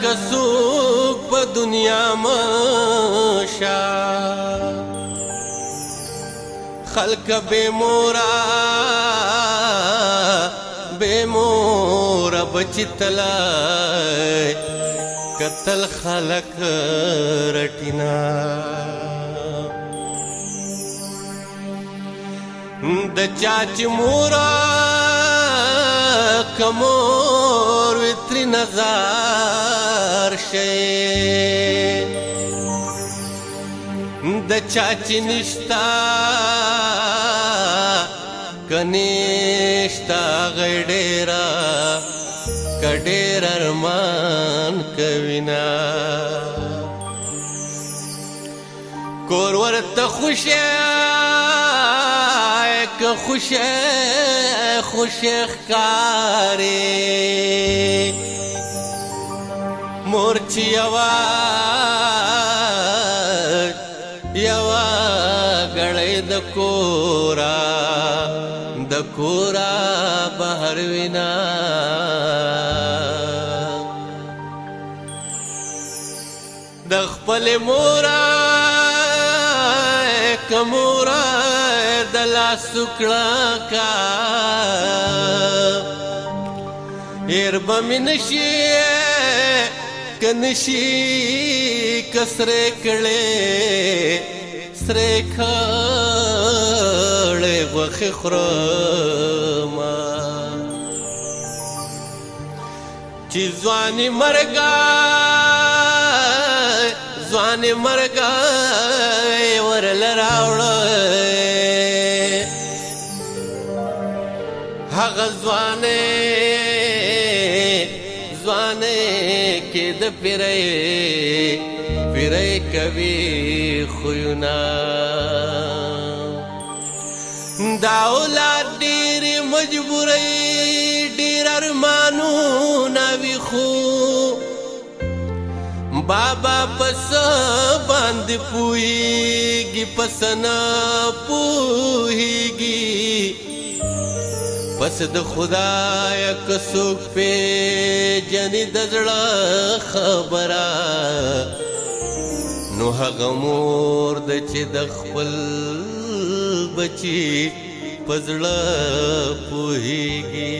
کسوک په دنیا مشا خلق بے مورا بچی تلای قتل خلق رټینا د چاچ مورا کمور وتری نظر شي د چاچ نشتا کنيشتا غډيرا کډير ارمان کوینا کور ورته خوشه که خوشه ښکاري مورچی یوا غړې د کورا بهر وینا د خپل مورا کمورا د لاس سکړه کا هر بمنشي کنشي کسره کړي سره کړي وخه خرما چې ځواني مرګا ورل راوړې هغه ځوانه کې د پیرې کوي خوینا دا اولاد ډېر مجبورې ډېر ارمانونه وي خو بابا پس باندې پوهیږي پس نه پوهیږي پس د خدای کڅوک په جنې د زړه خبره نو هغه مور د چې د خپل بچي په زړه پوهیږي